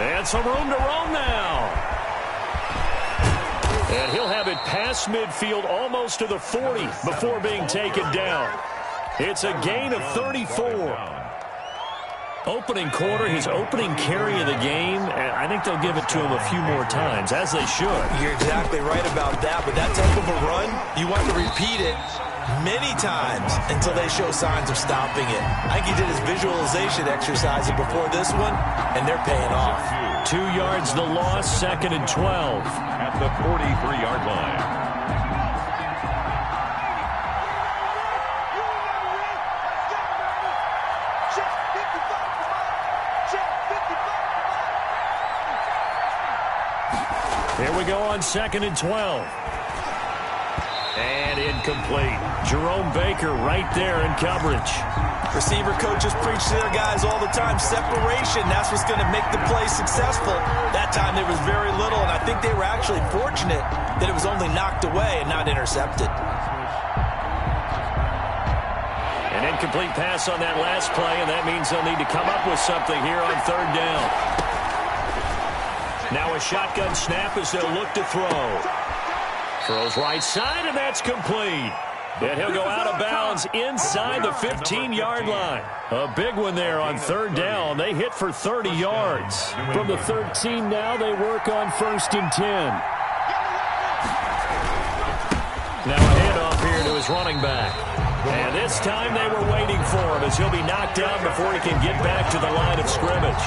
And some room to roam now. And he'll have it past midfield almost to the 40 before being taken down. It's a gain of 34. Opening quarter, his opening carry of the game, and I think they'll give it to him a few more times, as they should. You're exactly right about that, but that type of a run, you want to repeat it many times until they show signs of stopping it. I think he did his visualization exercises before this one, and they're paying off. 2 yards the loss, 2nd and 12. At the 43-yard line. Here we go on 2nd and 12. And incomplete. Jerome Baker right there in coverage. Receiver coaches preach to their guys all the time. Separation, that's what's going to make the play successful. That time there was very little, and I think they were actually fortunate that it was only knocked away and not intercepted. An incomplete pass on that last play, and that means they'll need to come up with something here on 3rd down. Now a shotgun snap as they'll look to throw. Throws right side, and that's complete. And he'll go out of bounds inside the 15-yard line. A big one there on 3rd down. They hit for 30 yards. From the 13 now, they work on 1st and 10. Now a handoff here to his running back. And this time they were waiting for him as he'll be knocked down before he can get back to the line of scrimmage.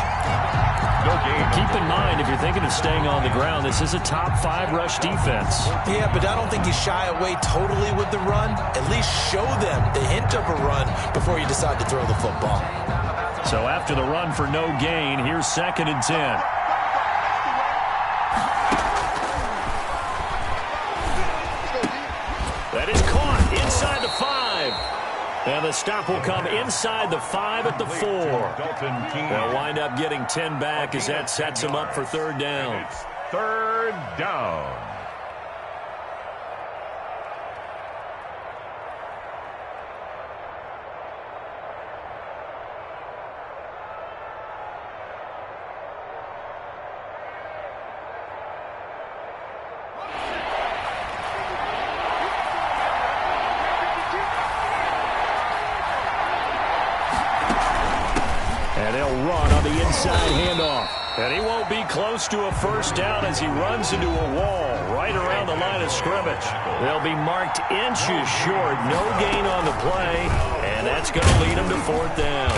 Keep in mind, if you're thinking of staying on the ground, this is a top 5 rush defense. Yeah, but I don't think you shy away totally with the run. At least show them the hint of a run before you decide to throw the football. So after the run for no gain, here's 2nd and 10. That is caught inside the 5. And the stop will come inside the 5 at the 4. They'll wind up getting 10 back as that sets them up for 3rd down. It's 3rd down. And they'll run on the inside handoff. And he won't be close to a 1st down as he runs into a wall right around the line of scrimmage. They'll be marked inches short. No gain on the play. And that's going to lead him to 4th down.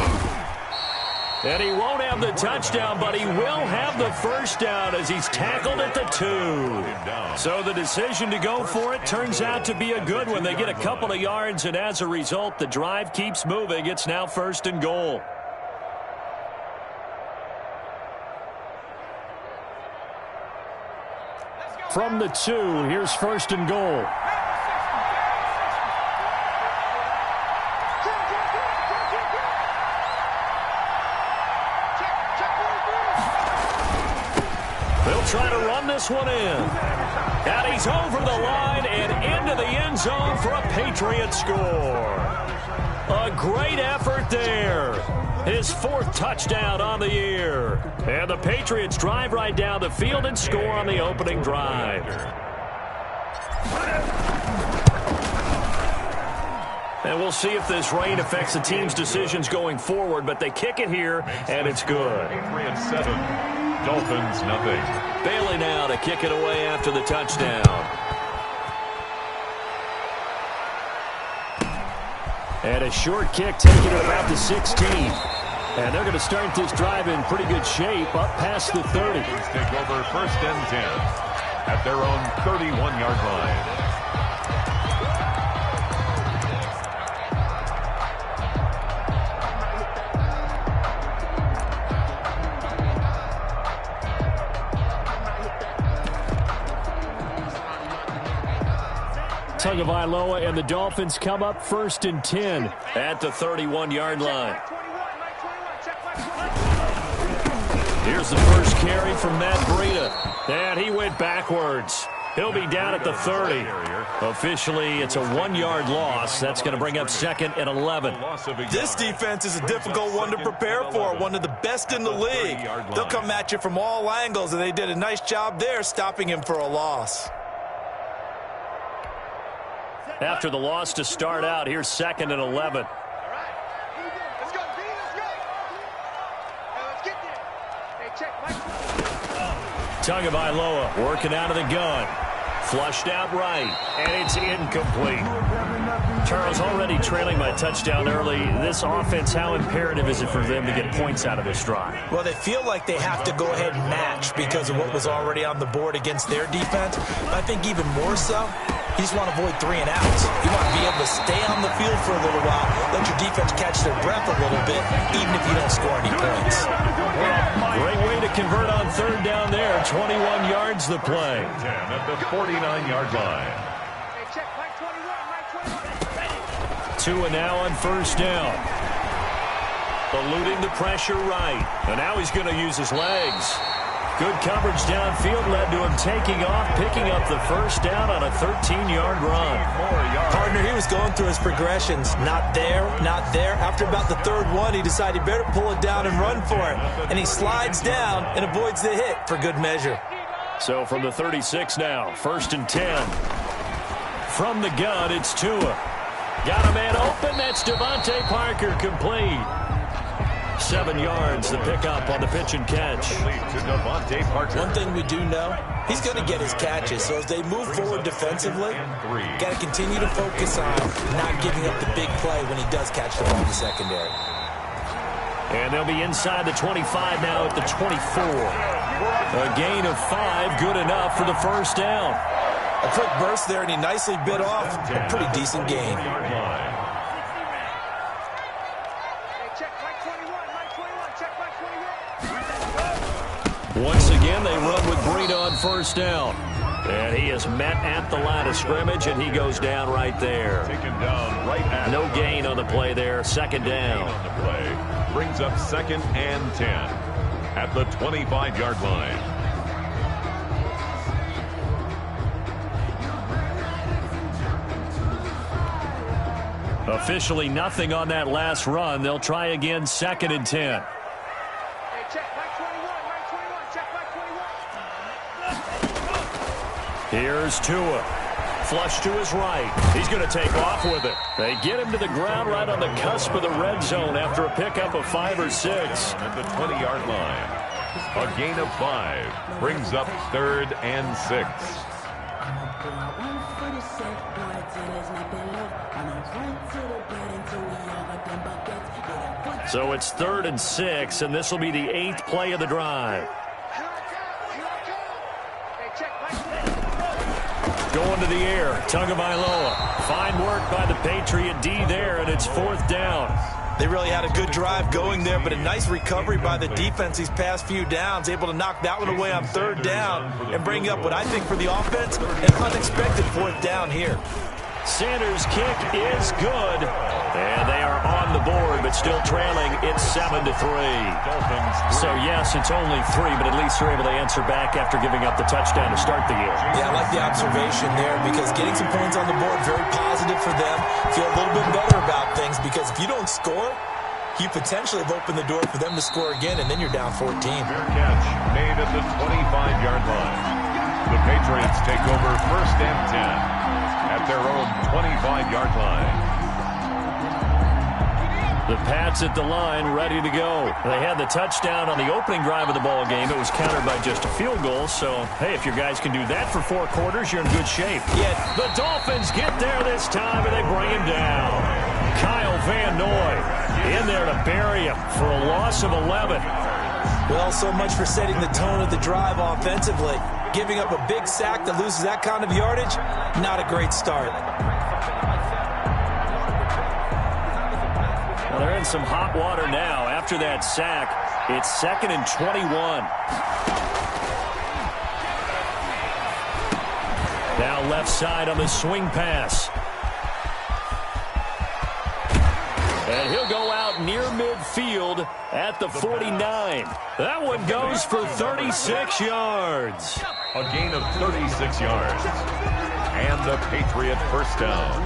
And he won't have the touchdown, but he will have the 1st down as he's tackled at the 2. So the decision to go for it turns out to be a good one. They get a couple of yards, and as a result, the drive keeps moving. It's now 1st and goal. From the 2, here's 1st and goal. They'll try to run this one in. And he's over the line and into the end zone for a Patriot score. A great effort there. His 4th touchdown on the year. And the Patriots drive right down the field and score on the opening drive. And we'll see if this rain affects the team's decisions going forward, but they kick it here, and it's good. Patriots 7, Dolphins nothing. Bailey now to kick it away after the touchdown. And a short kick taken at about the 16. And they're going to start this drive in pretty good shape up past the 30. Take over 1st and 10 at their own 31-yard line. Tagovailoa and the Dolphins come up 1st and 10 at the 31-yard line. Here's the first carry from Matt Breida. And he went backwards. He'll be down at the 30. Officially, it's a 1-yard loss. That's going to bring up 2nd and 11. This defense is a difficult one to prepare for, one of the best in the league. They'll come at you from all angles, and they did a nice job there stopping him for a loss. After the loss to start out, here's 2nd and 11. Tagovailoa working out of the gun. Flushed out right, and it's incomplete. Charles, already trailing by touchdown early. This offense, how imperative is it for them to get points out of this drive? Well, they feel like they have to go ahead and match because of what was already on the board against their defense. But I think even more so, you just want to avoid 3 and outs. You want to be able to stay on the field for a little while, let your defense catch their breath a little bit, even if you don't score any points. Great way to convert on 3rd down there. 21 yards the play. 10 at the 49-yard line. 2 now on 1st down. Eluding the pressure right. And now he's going to use his legs. Good coverage downfield led to him taking off, picking up the 1st down on a 13-yard run. Partner, he was going through his progressions. Not there, not there. After about the 3rd one, he decided he better pull it down and run for it. And he slides down and avoids the hit for good measure. So from the 36 now, 1st and 10. From the gun, it's Tua. Got a man open. That's Devontae Parker, complete. 7 yards, the pickup on the pitch and catch. One thing we do know, he's going to get his catches. So as they move forward defensively, got to continue to focus on not giving up the big play when he does catch the ball in the secondary. And they'll be inside the 25 now at the 24. A gain of 5, good enough for the 1st down. A quick burst there, and he nicely bit off a pretty decent gain. Once again, they run with Breida on 1st down. And he is met at the line of scrimmage, and he goes down right there. Taken down right at no gain on the play there. 2nd down. On the play brings up 2nd and 10 at the 25-yard line. Officially nothing on that last run. They'll try again, 2nd and 10. Here's Tua. Flush to his right. He's going to take off with it. They get him to the ground right on the cusp of the red zone after a pickup of 5 or 6. At the 20-yard line. A gain of 5 brings up 3rd and 6. So it's 3rd and 6, and this will be the 8th play of the drive. Going to the air, Tagovailoa. Fine work by the Patriot D there, and it's 4th down. They really had a good drive going there, but a nice recovery by the defense these past few downs, able to knock that one away on 3rd down and bring up what I think for the offense, an unexpected 4th down here. Sanders' kick is good, and they are on the board, but still trailing. It's 7-3. So, yes, it's only 3, but at least they're able to answer back after giving up the touchdown to start the year. Yeah, I like the observation there because getting some points on the board, very positive for them. Feel a little bit better about things because if you don't score, you potentially have opened the door for them to score again, and then you're down 14. Fair catch made at the 25-yard line. The Patriots take over 1st and 10. At their own 25-yard line. The Pats at the line, ready to go. They had the touchdown on the opening drive of the ball game. It was countered by just a field goal. So, hey, if your guys can do that for 4 quarters, you're in good shape. Yeah. The Dolphins get there this time, and they bring him down. Kyle Van Noy in there to bury him for a loss of 11. Well, so much for setting the tone of the drive offensively. Giving up a big sack that loses that kind of yardage, not a great start. Well, they're in some hot water now. After that sack, it's 2nd and 21. Now left side on the swing pass. And he'll go out near midfield at the 49. That one goes for 36 yards. a gain of 36 yards. And the Patriot first down.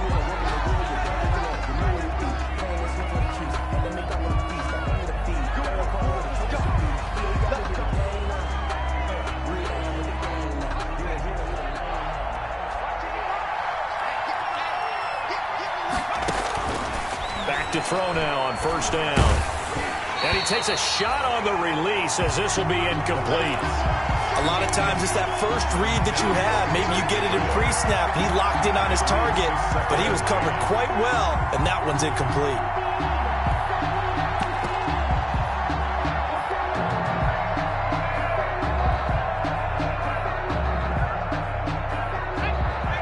Back to throw now on first down. And he takes a shot on the release as this will be incomplete. A lot of times it's that first read that you have. Maybe you get it in pre-snap. He locked in on his target, but he was covered quite well, and that one's incomplete.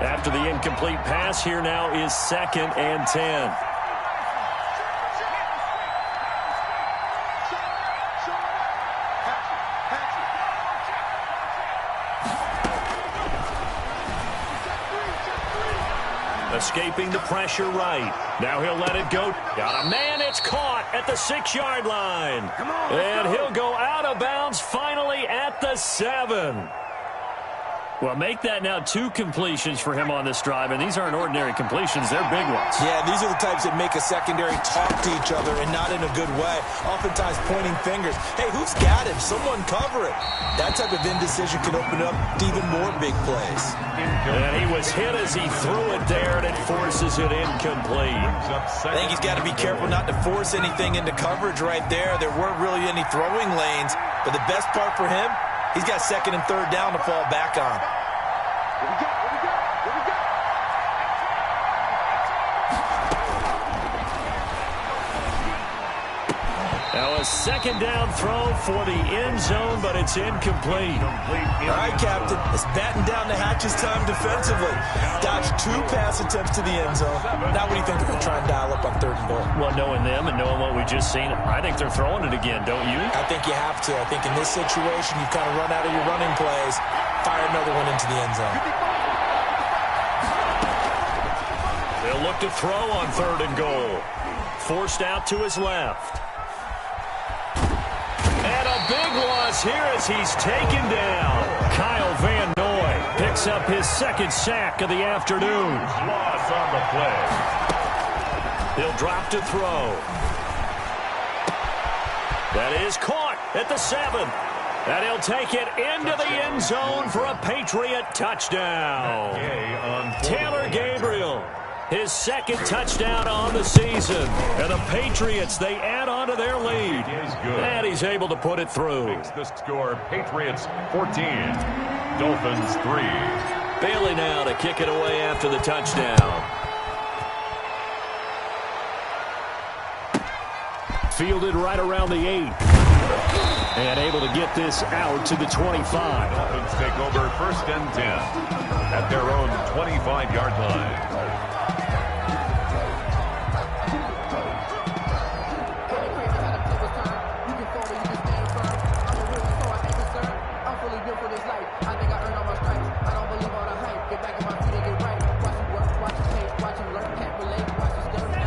After the incomplete pass, here now is 2nd and 10. Escaping the pressure right. Now he'll let it go. Got a man. It's caught at the 6-yard line. And he'll go out of bounds finally at the 7. Well, make that now 2 completions for him on this drive, and these aren't ordinary completions. They're big ones. Yeah, these are the types that make a secondary talk to each other, and not in a good way. Oftentimes pointing fingers. Hey, who's got him? Someone cover it. That type of indecision can open up to even more big plays. And he was hit as he threw it there, and it forces it incomplete. I think he's got to be careful not to force anything into coverage right there. There weren't really any throwing lanes, but the best part for him, he's got 2nd and 3rd down to fall back on. Now a 2nd down throw for the end zone, but it's incomplete. All right, Captain. It's batten down the hatches time defensively. Dodged 2 pass attempts to the end zone. Now what do you think they're going to try and dial up on 3rd and goal? Well, knowing them and knowing what we just seen, I think they're throwing it again, don't you? I think you have to. I think in this situation, you kind of run out of your running plays, fire another one into the end zone. They'll look to throw on 3rd and goal. Forced out to his left. And a big loss here as he's taken down. Kyle Van Noy picks up his 2nd sack of the afternoon. Loss on the play. He'll drop to throw. That is caught at the 7. And he'll take it into the end zone for a Patriot touchdown. Taylor Gabriel, his 2nd touchdown on the season. And the Patriots, they add on to their lead. And he's able to put it through. Makes the score Patriots 14, Dolphins 3. Bailey now to kick it away after the touchdown. Fielded right around the 8. And able to get this out to the 25. Dolphins take over 1st and 10 at their own 25-yard line.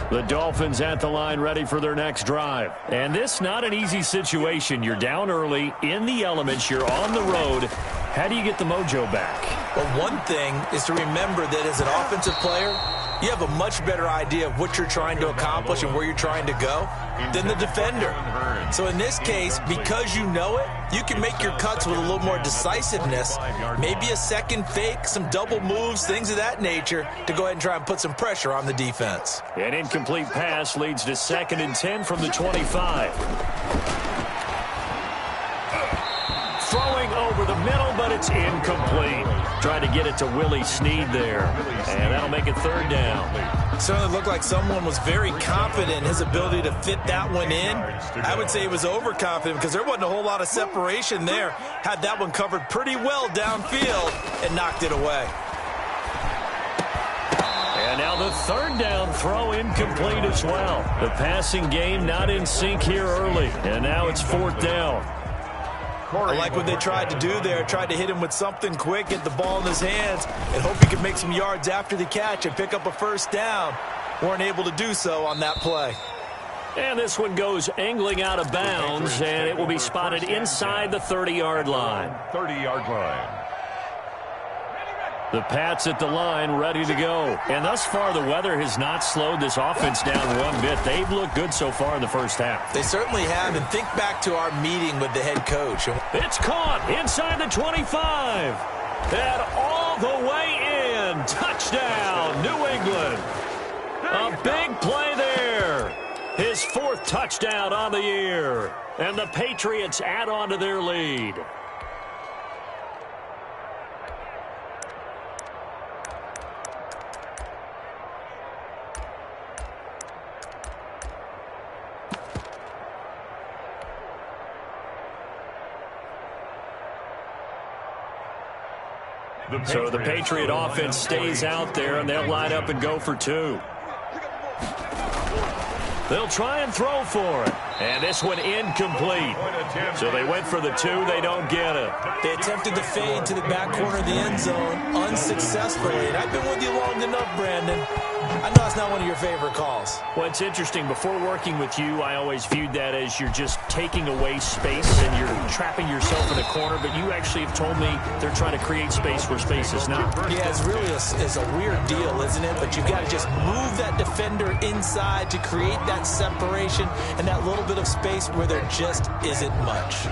The Dolphins at the line ready for their next drive. And this not an easy situation. You're down early, in the elements, you're on the road. How do you get the mojo back? Well, one thing is to remember that as an offensive player, you have a much better idea of what you're trying to accomplish and where you're trying to go than the defender. So in this case, because you know it, you can make your cuts with a little more decisiveness, maybe a second fake, some double moves, things of that nature, to go ahead and try and put some pressure on the defense. An incomplete pass leads to 2nd and 10 from the 25. Throwing over the middle, but it's incomplete. Tried to get it to Willie Snead there. And that'll make it 3rd down. Certainly looked like someone was very confident in his ability to fit that one in. I would say he was overconfident because there wasn't a whole lot of separation there. Had that one covered pretty well downfield and knocked it away. And now the 3rd down throw incomplete as well. The passing game not in sync here early. And now it's 4th down. I like what they tried to do there. Tried to hit him with something quick, get the ball in his hands, and hope he could make some yards after the catch and pick up a 1st down. Weren't able to do so on that play. And this one goes angling out of bounds, and it will be spotted inside the 30-yard line. 30-yard line. The Pats at the line, ready to go. And thus far, the weather has not slowed this offense down one bit. They've looked good so far in the first half. They certainly have. And think back to our meeting with the head coach. It's caught inside the 25. And all the way in. Touchdown, New England. A big play there. His 4th touchdown on the year. And the Patriots add on to their lead. So the Patriot offense stays out there, and they'll line up and go for 2. They'll try and throw for it. And this one incomplete. So they went for the 2. They don't get it. They attempted the fade to the back corner of the end zone unsuccessfully. And I've been with you long enough, Brandon. I know it's not one of your favorite calls. Well, it's interesting. Before working with you, I always viewed that as you're just taking away space and you're trapping yourself in a corner. But you actually have told me they're trying to create space where space is not. Yeah, it's really a weird deal, isn't it? But you've got to just move that defender inside to create that separation and that little bit of space where there just isn't much.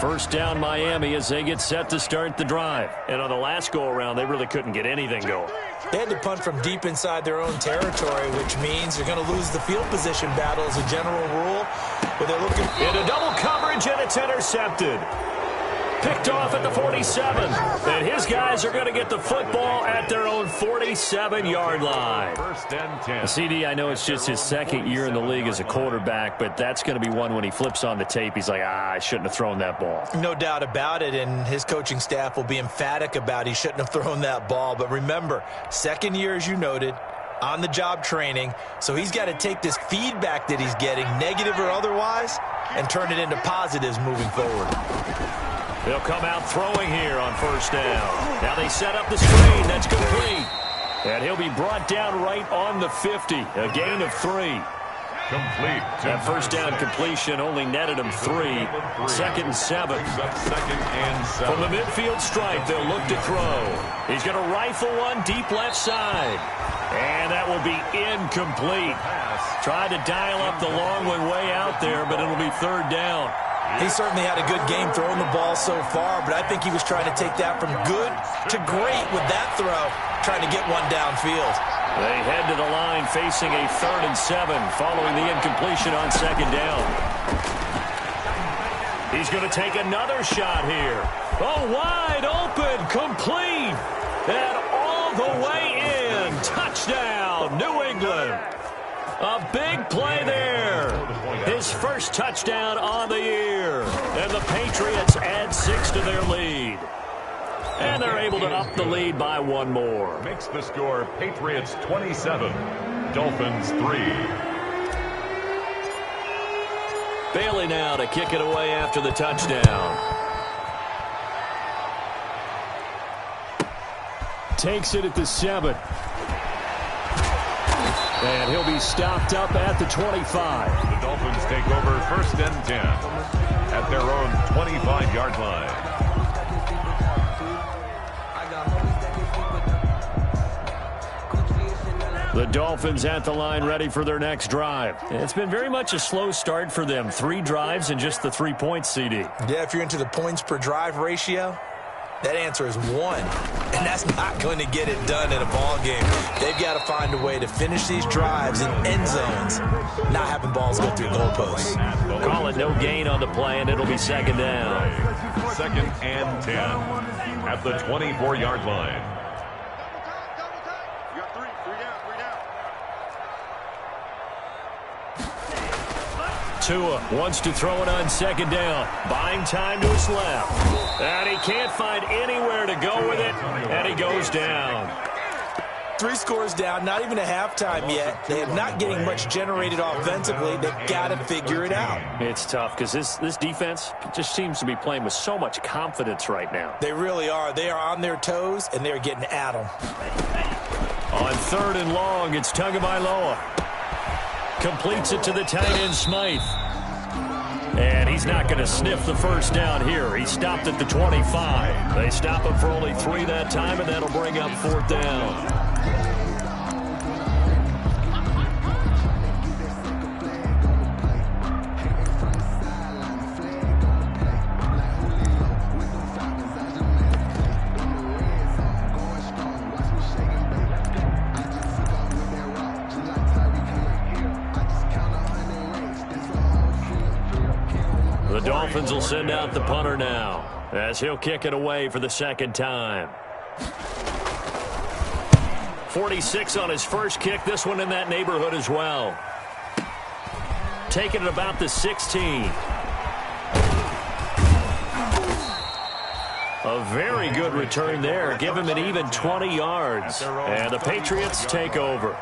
First down Miami as they get set to start the drive. And on the last go-around, they really couldn't get anything going. They had to punt from deep inside their own territory, which means they're going to lose the field position battle as a general rule. But they're looking into double coverage, and it's intercepted. Picked off at the 47. And his guys are going to get the football at their own 47-yard line. First and 10. CD, I know it's just his 2nd year in the league as a quarterback, but that's going to be one when he flips on the tape. He's like, I shouldn't have thrown that ball. No doubt about it, and his coaching staff will be emphatic about he shouldn't have thrown that ball. But remember, 2nd year, as you noted, on-the-job training, so he's got to take this feedback that he's getting, negative or otherwise, and turn it into positives moving forward. They'll come out throwing here on first down. Now they set up the screen. That's complete. And he'll be brought down right on the 50. A gain of 3. Complete. That first down completion only netted him 3. 2nd and 7. From the midfield stripe, they'll look to throw. He's going to rifle one deep left side. And that will be incomplete. Tried to dial up the long one way out there, but it'll be 3rd down. He certainly had a good game throwing the ball so far, but I think he was trying to take that from good to great with that throw, trying to get one downfield. They head to the line facing a 3rd and 7 following the incompletion on 2nd down. He's going to take another shot here. Oh, wide open, complete, and all the way in. Touchdown, New England. A big play there. His first touchdown on the year. And the Patriots add 6 to their lead. And they're able to up the lead by 1 more. Makes the score Patriots 27, Dolphins 3. Bailey now to kick it away after the touchdown. Takes it at the 7. And he'll be stopped up at the 25. The Dolphins take over first and 10 at their own 25-yard line. The Dolphins at the line ready for their next drive. It's been very much a slow start for them. 3 drives and just the 3 points, CD. Yeah, if you're into the points per drive ratio, that answer is 1. And that's not going to get it done in a ball game. They've got to find a way to finish these drives in end zones, not having balls go through goalposts. Call it no gain on the play, and it'll be 2nd down. 2nd and 10 at the 24-yard line. Tua wants to throw it on 2nd down. Buying time to his left. And he can't find anywhere to go with it, and he goes down. 3 scores down, not even a halftime yet. They are not getting much generated offensively. They've got to figure it out. It's tough because this defense just seems to be playing with so much confidence right now. They really are. They are on their toes, and they're getting at them. On 3rd and long, it's Tagovailoa. Completes it to the tight end, Smythe. And he's not going to sniff the first down here. He stopped at the 25. They stop him for only 3 that time, and that'll bring up 4th down. The Dolphins will send out the punter now as he'll kick it away for the 2nd time. 46 on his first kick. This one in that neighborhood as well. Taking it about the 16. A very good return there. Give him an even 20 yards. And the Patriots take over.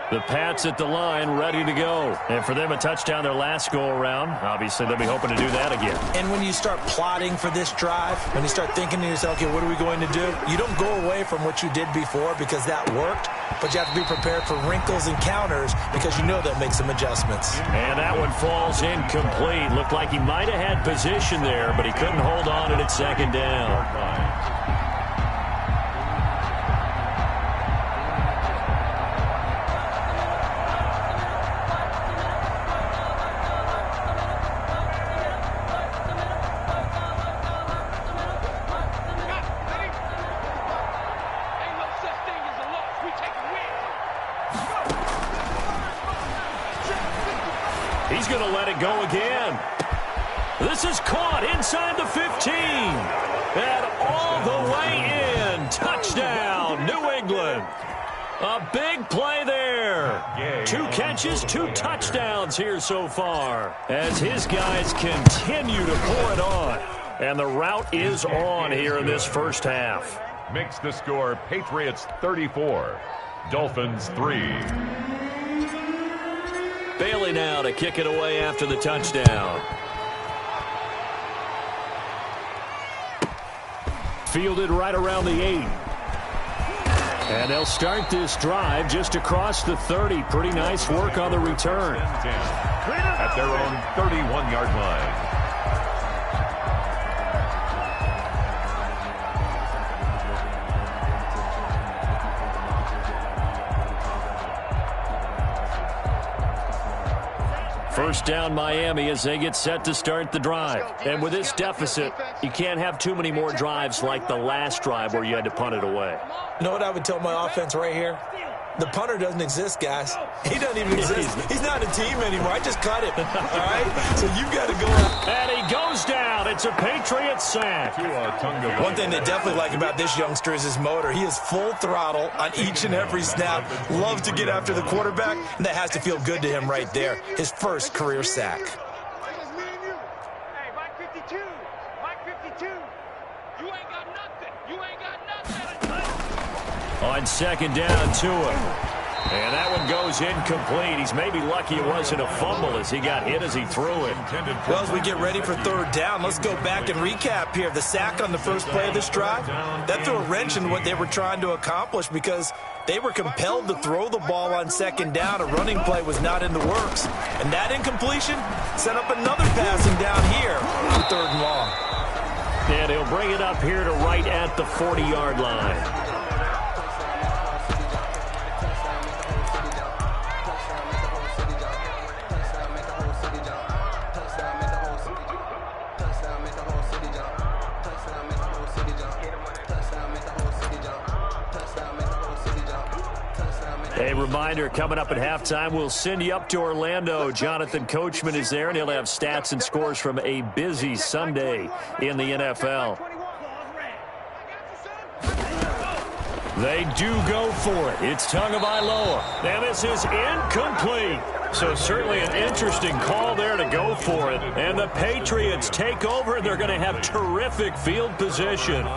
The Pats at the line, ready to go. And for them, a touchdown their last go-around. Obviously, they'll be hoping to do that again. And when you start plotting for this drive, when you start thinking to yourself, okay, what are we going to do? You don't go away from what you did before because that worked, but you have to be prepared for wrinkles and counters because you know they'll make some adjustments. And that one falls incomplete. Looked like he might have had position there, but he couldn't hold on it at 2nd down. He's going to let it go again. This is caught inside the 15. And all the way in. Touchdown, New England. A big play there. 2 catches, 2 touchdowns here so far as his guys continue to pour it on. And the route is on here in this first half. Makes the score Patriots 34, Dolphins 3. Bailey now to kick it away after the touchdown. Fielded right around the 8. And they'll start this drive just across the 30. Pretty nice work on the return. At their own 31-yard line. First down Miami as they get set to start the drive. And with this deficit, you can't have too many more drives like the last drive where you had to punt it away. You know what I would tell my offense right here? The punter doesn't exist, guys. He doesn't even exist. He's not a team anymore. I just cut him. All right? So you've got to go out. And he goes down. It's a Patriot sack. One thing they definitely like about this youngster is his motor. He is full throttle on each and every snap. Loves to get after the quarterback, and that has to feel good to him right there. His first career sack. Hey, Mike 52. Mike 52. You ain't got nothing. You ain't got nothing. On 2nd down, Tua. And that one goes incomplete. He's maybe lucky it wasn't a fumble as he got hit as he threw it. Well, as we get ready for 3rd down, let's go back and recap here. The sack on the first play of this drive, that threw a wrench in what they were trying to accomplish because they were compelled to throw the ball on 2nd down. A running play was not in the works. And that incompletion set up another passing down here for 3rd and long. And he'll bring it up here to right at the 40-yard line. A reminder, coming up at halftime, we'll send you up to Orlando. Jonathan Coachman is there, and he'll have stats and scores from a busy Sunday in the NFL. They do go for it. It's Tagovailoa. And this is incomplete. So certainly an interesting call there to go for it. And the Patriots take over. They're going to have terrific field position.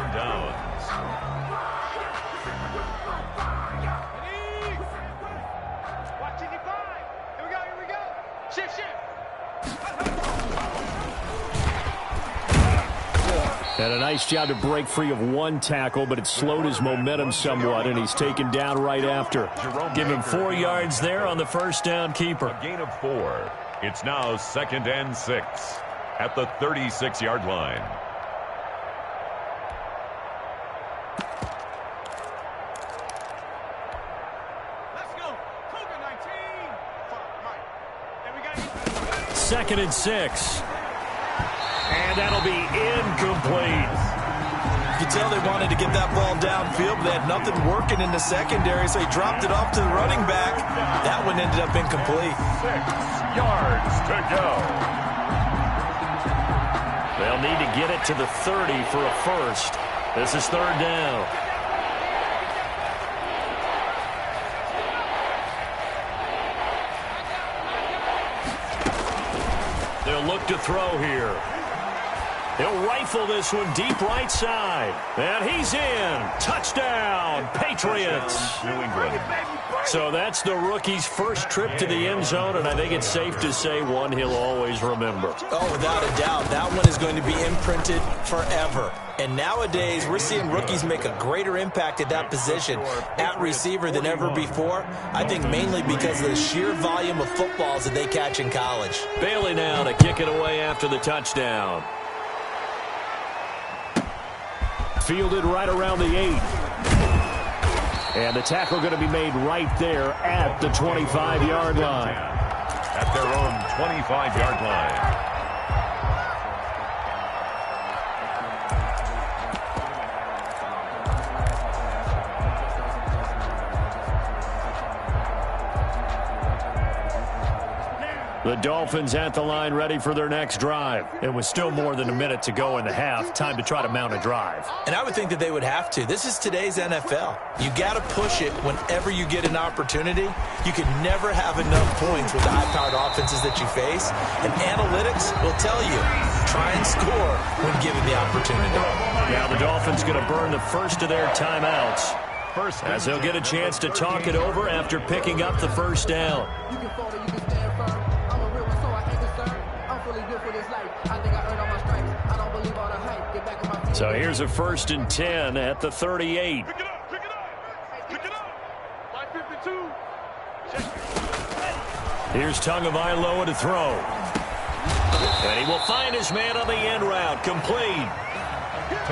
And a nice job to break free of one tackle, but it slowed his momentum somewhat, and he's taken down right after. Give him 4 yards there on the first down keeper. A gain of 4. It's now 2nd and 6 at the 36-yard line. Let's go. Cougar 19. 2nd and 6. And that'll be incomplete. You can tell they wanted to get that ball downfield, but they had nothing working in the secondary, so he dropped it off to the running back. That one ended up incomplete. 6 yards to go. They'll need to get it to the 30 for a first. This is 3rd down. They'll look to throw here. He'll rifle this one deep right side. And he's in. Touchdown, Patriots. New England. So that's the rookie's first trip to the end zone, and I think it's safe to say one he'll always remember. Oh, without a doubt. That one is going to be imprinted forever. And nowadays, we're seeing rookies make a greater impact at that position at receiver than ever before. I think mainly because of the sheer volume of footballs that they catch in college. Bailey now to kick it away after the touchdown. Fielded right around the 8. And the tackle going to be made right there at the 25-yard line. At their own 25-yard line. The Dolphins at the line ready for their next drive. It was still more than a minute to go in the half. Time to try to mount a drive. And I would think that they would have to. This is today's NFL. You got to push it whenever you get an opportunity. You can never have enough points with the high-powered offenses that you face. And analytics will tell you, try and score when given the opportunity. Now the Dolphins going to burn the first of their timeouts, as they'll get a chance to talk it over after picking up the first down. So here's a 1st and 10 at the 38. Pick it up. Pick it up. Pick it up. Line 52. Here's Tagovailoa to throw. And he will find his man on the end route. Complete.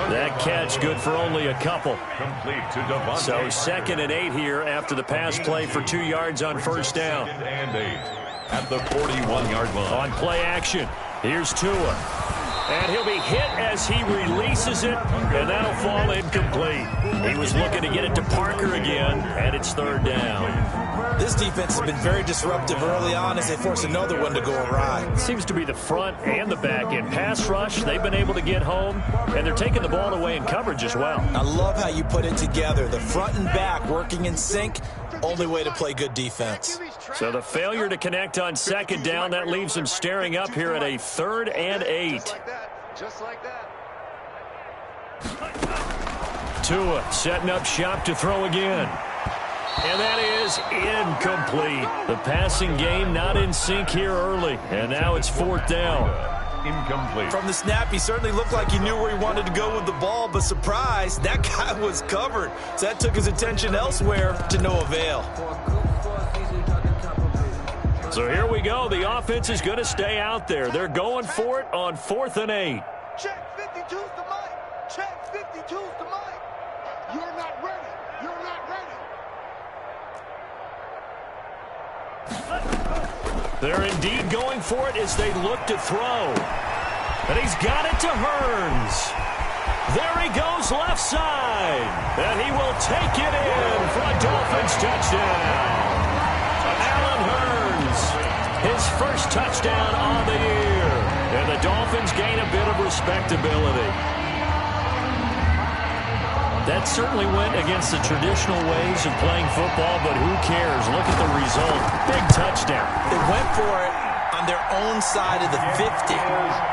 That catch good for only a couple. Complete to Devontae. So 2nd and 8 here after the pass play for 2 yards on first down. 2nd and 8 at the 41-yard line. On play action, here's Tua. And he'll be hit as he releases it, and that'll fall incomplete. He was looking to get it to Parker again, and it's 3rd down. This defense has been very disruptive early on as they force another one to go awry. Seems to be the front and the back end. Pass rush, they've been able to get home, and they're taking the ball away in coverage as well. I love how you put it together. The front and back working in sync, only way to play good defense. So the failure to connect on 2nd down, that leaves them staring up here at a 3rd and 8. Just like that. Tua setting up shop to throw again. And that is incomplete. The passing game not in sync here early. And now it's 4th down. Incomplete. From the snap, he certainly looked like he knew where he wanted to go with the ball, but surprise, that guy was covered. So that took his attention elsewhere to no avail. So here we go. The offense is going to stay out there. They're going for it on 4th and 8. Check 52's the mic. Check 52's the mic. You're not ready. You're not ready. They're indeed going for it as they look to throw. And he's got it to Hearns. There he goes left side. And he will take it in for a Dolphins touchdown. Allen Hearns, his first touchdown on the year. And the Dolphins gain a bit of respectability. That certainly went against the traditional ways of playing football, but who cares? Look at the result. Big touchdown. They went for it on their own side of the 50.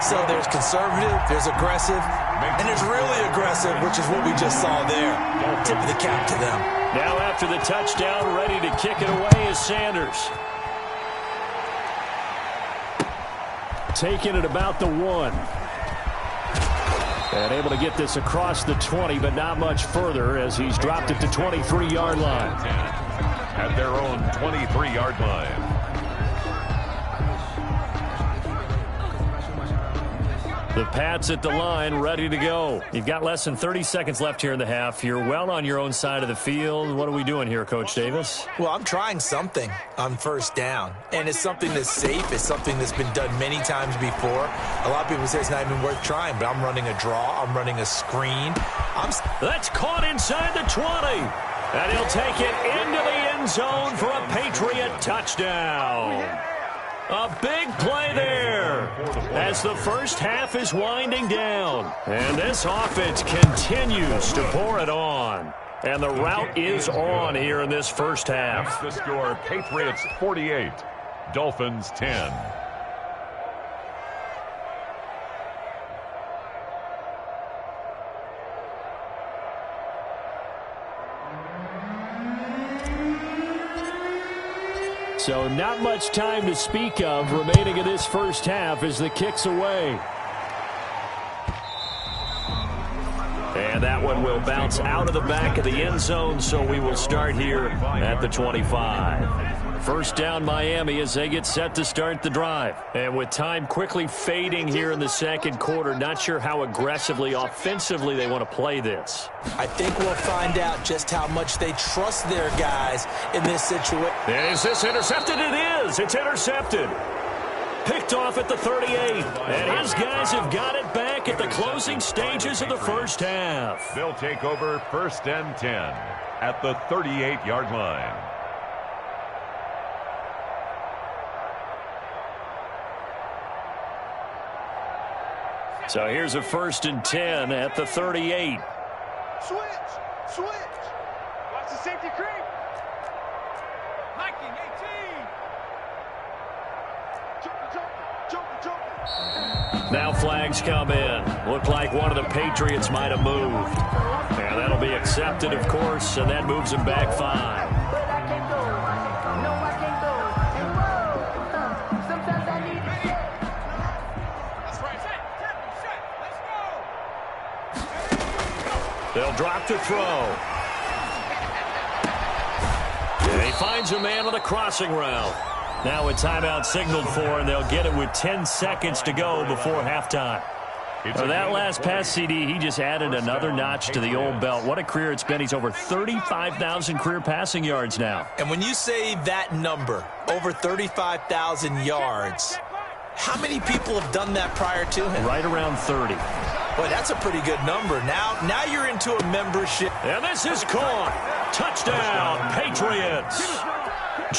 So there's conservative, there's aggressive, and there's really aggressive, which is what we just saw there. Tip of the cap to them. Now after the touchdown, ready to kick it away is Sanders. Taking it about the 1. And able to get this across the 20, but not much further as he's dropped it to 23-yard line. At their own 23-yard line. The Pats at the line, ready to go. You've got less than 30 seconds left here in the half. You're well on your own side of the field. What are we doing here, Coach Davis? Well, I'm trying something on first down, and it's something that's safe. It's something that's been done many times before. A lot of people say it's not even worth trying, but I'm running a draw. I'm running a screen. That's caught inside the 20. And he'll take it into the end zone for a Patriot touchdown. A big play there as the first half is winding down. And this offense continues to pour it on. And the route is on here in this first half. The score, Patriots 48, Dolphins 10. So not much time to speak of remaining in this first half as the kick's away. And that one will bounce out of the back of the end zone, so we will start here at the 25. First down Miami as they get set to start the drive. And with time quickly fading here in the second quarter, not sure how aggressively, offensively they want to play this. I think we'll find out just how much they trust their guys in this situation. Is this intercepted? It is. It's intercepted. Picked off at the 38. And his guys have got it back at the closing stages of the first half. They'll take over first and 10 at the 38-yard line. So here's a first and 10 at the 38. Switch. Watch the safety creep. Hiking 18. Now flags come in. Looked like one of the Patriots might have moved. And that'll be accepted, of course, and that moves them back 5. They'll drop to throw. And he finds a man on the crossing route. Now a timeout signaled for, and they'll get it with 10 seconds to go before halftime. For that last pass CD, he just added another notch to the old belt. What a career it's been. He's over 35,000 career passing yards now. And when you say that number, over 35,000 yards, how many people have done that prior to him? Right around 30. Boy, that's a pretty good number. Now you're into a membership. And this is caught. Touchdown, Patriots.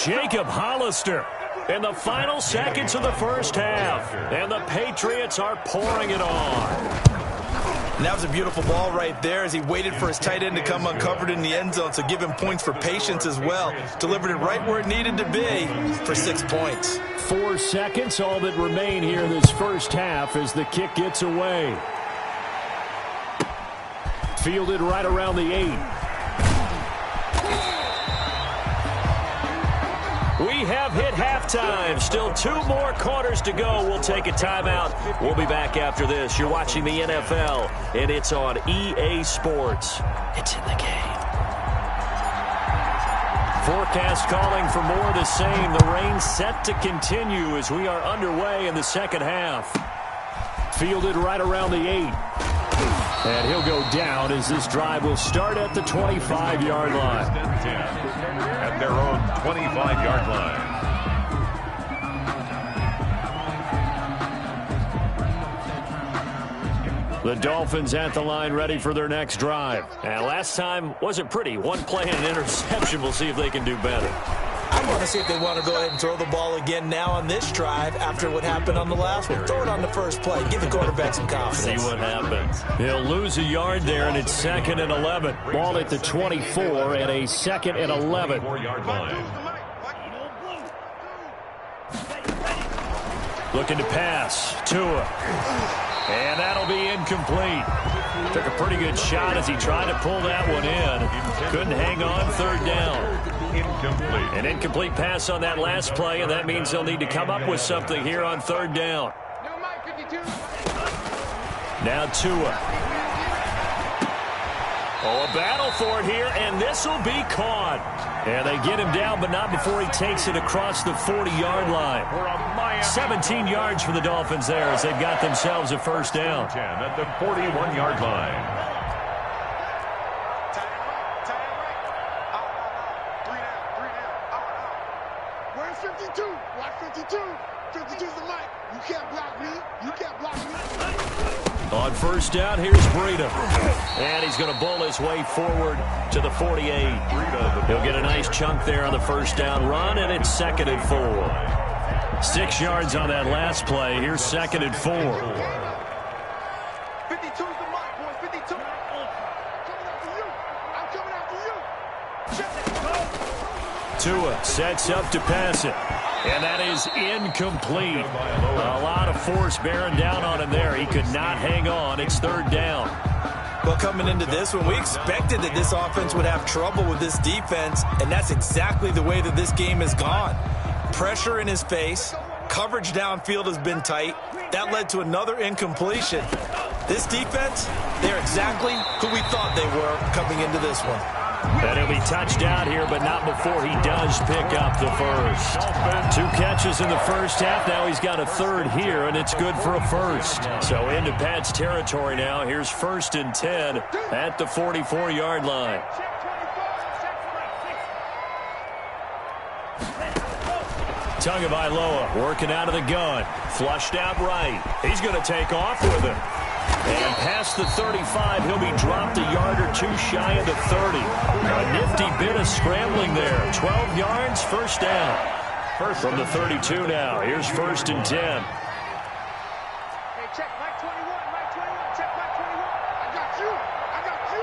Jacob Hollister in the final seconds of the first half. And the Patriots are pouring it on. And that was a beautiful ball right there as he waited for his tight end to come uncovered in the end zone, so give him points for patience as well. Delivered it right where it needed to be for 6 points. 4 seconds, all that remain here in this first half as the kick gets away. Fielded right around the 8. We have hit halftime. Still 2 more quarters to go. We'll take a timeout. We'll be back after this. You're watching the NFL, and it's on EA Sports. It's in the game. Forecast calling for more of the same. The rain set to continue as we are underway in the second half. Fielded right around the 8. And he'll go down as this drive will start at the 25-yard line. At their own 25-yard line. The Dolphins at the line ready for their next drive. And last time wasn't pretty. One play and an interception. We'll see if they can do better. I want to see if they want to go ahead and throw the ball again now on this drive after what happened on the last one. Throw it on the first play. Give the quarterback some confidence. See what happens. He'll lose a yard there, and it's 2nd and 11. Ball at the 24 and a 2nd and 11. 4-yard line. Looking to pass. Tua. And that'll be incomplete. Took a pretty good shot as he tried to pull that one in. Couldn't hang on. 3rd down. Incomplete. An incomplete pass on that last play, and that means they'll need to come up with something here on 3rd down. Now Tua. Oh, a battle for it here, and this will be caught. And they get him down, but not before he takes it across the 40-yard line. 17 yards for the Dolphins there as they've got themselves a 1st down. 10 at the 41-yard line. Where's 52? Watch 52. 52's the mic. You can't block me. You can't block me. On 1st down, here's Breida. And he's going to bowl his way forward to the 48. He'll get a nice chunk there on the 1st down run, and it's 2nd and 4. 6 yards on that last play. Here's 2nd and 4. 52's the mic, boys. 52. I'm coming after you. I'm coming after you. Tua sets up to pass it. And that is incomplete. A lot of force bearing down on him there. He could not hang on. It's 3rd down. Well, coming into this one, we expected that this offense would have trouble with this defense, and that's exactly the way that this game has gone. Pressure in his face. Coverage downfield has been tight. That led to another incompletion. This defense, they're exactly who we thought they were coming into this one. And he'll be touched out here, but not before he does pick up the 1st. 2 catches in the 1st half. Now he's got a 3rd here, and it's good for a 1st. So into Pat's territory now. Here's 1st and 10 at the 44-yard line. Tagovailoa working out of the gun. Flushed out right. He's going to take off with it. And past the 35, he'll be dropped a yard or 2 shy of the 30. A nifty bit of scrambling there. 12 yards, 1st down. From the 32 now. Here's 1st and 10. Hey, check Mike 21. Mike 21. Check Mike 21. I got you. I got you.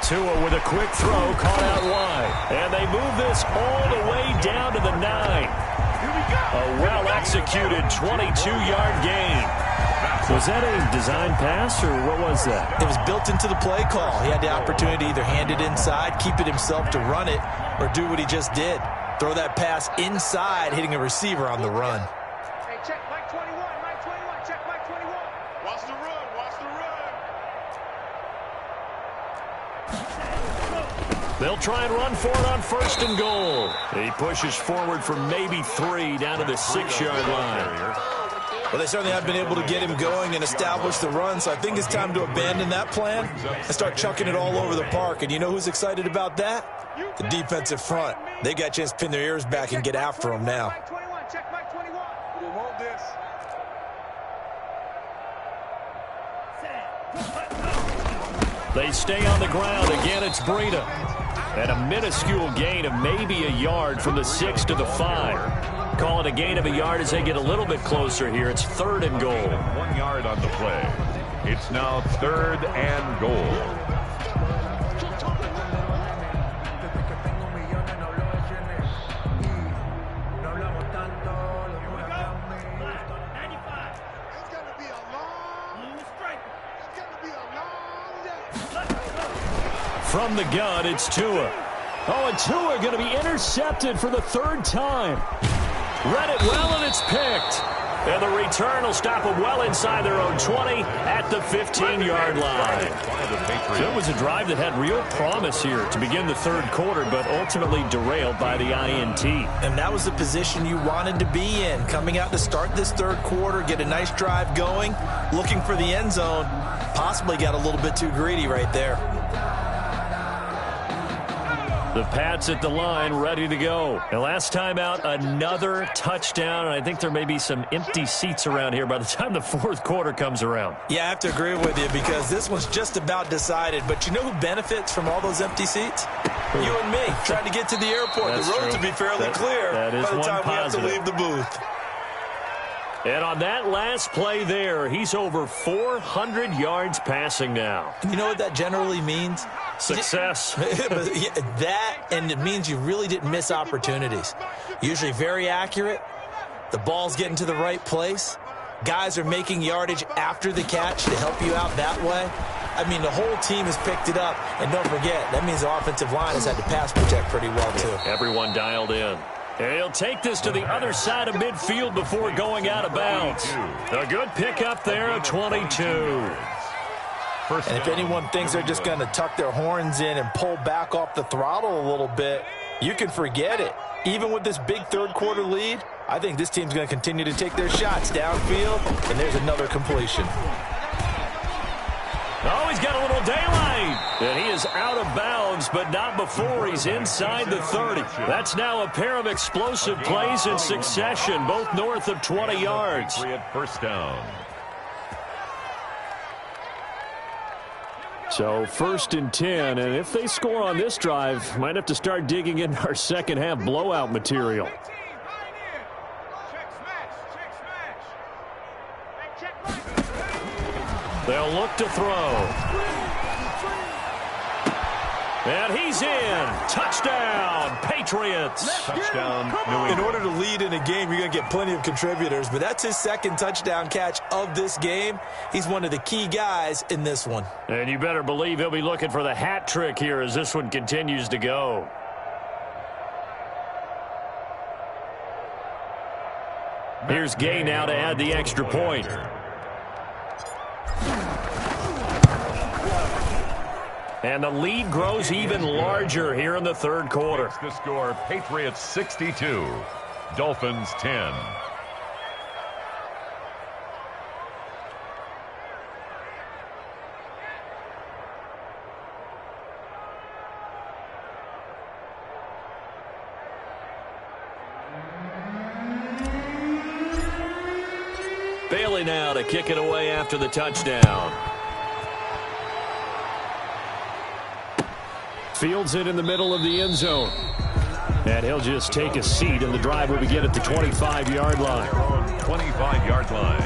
Tua with a quick throw, caught out wide. And they move this all the way down to the 9. A well-executed 22-yard gain. Was that a design pass, or what was that? It was built into the play call. He had the opportunity to either hand it inside, keep it himself to run it, or do what he just did. Throw that pass inside, hitting a receiver on the run. Hey, check Mike 21. Mike 21. Check Mike 21. Watch the run. Watch the run. They'll try and run for it on 1st and goal. He pushes forward for maybe 3 down to the 6-yard line. Well, they certainly have been able to get him going and establish the run, so I think it's time to abandon that plan and start chucking it all over the park. And you know who's excited about that? The defensive front. They got a chance to pin their ears back and get after him now. Mike 21. Check Mike 21. We want this. They stay on the ground. Again, it's Breida. And a minuscule gain of maybe a yard from the 6 to the 5. Call it a gain of a yard as they get a little bit closer here. It's 3rd and goal. 1 yard on the play. It's now 3rd and goal. From the gun, it's Tua. Oh, and Tua going to be intercepted for the 3rd time. Read it well, and it's picked. And the return will stop them well inside their own 20 at the 15-yard line. So it was a drive that had real promise here to begin the 3rd quarter, but ultimately derailed by the INT. And that was the position you wanted to be in. Coming out to start this 3rd quarter, get a nice drive going, looking for the end zone. Possibly got a little bit too greedy right there. The Pats at the line, ready to go. And last time out, another touchdown. And I think there may be some empty seats around here by the time the 4th quarter comes around. Yeah, I have to agree with you because this one's just about decided. But you know who benefits from all those empty seats? You and me trying to get to the airport. That's the roads true. will be fairly clear that is by the one time positive. we have to leave the booth. And on that last play there, he's over 400 yards passing now. You know what that generally means? Success. That, and it means you really didn't miss opportunities. Usually very accurate. The ball's getting to the right place. Guys are making yardage after the catch to help you out that way. I mean, the whole team has picked it up. And don't forget, that means the offensive line has had to pass protect pretty well, too. Everyone dialed in. And he'll take this to the other side of midfield before going out of bounds. A good pickup there of 22. And if anyone thinks they're just going to tuck their horns in and pull back off the throttle a little bit, you can forget it. Even with this big third-quarter lead, I think this team's going to continue to take their shots downfield, and there's another completion. Oh, he's got a little daylight. And he is out of bounds, but not before he's inside the 30. That's now a pair of explosive plays in succession, both north of 20 yards. First down. So 1st and 10, and if they score on this drive, might have to start digging into our second half blowout material. They'll look to throw. And he's in. Touchdown, Patriots. Touchdown, New England. In order to lead in a game, you're going to get plenty of contributors, but that's his second touchdown catch of this game. He's one of the key guys in this one. And you better believe he'll be looking for the hat trick here as this one continues to go. Here's Gay now to add the extra point. And the lead grows even larger here in the third quarter. It's the score, Patriots 62, Dolphins 10. Bailey now to kick it away after the touchdown. Fields it in the middle of the end zone. And he'll just take a seat, and the drive will begin at the 25-yard line. 25-yard line.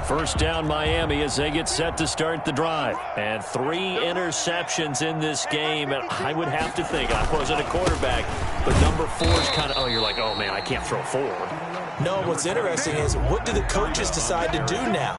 First down, Miami, as they get set to start the drive. And 3 interceptions in this game. And I would have to think, I wasn't a quarterback, but number 4 is kind of, you're like, oh, man, I can't throw 4. No, what's interesting is, what do the coaches decide to do now?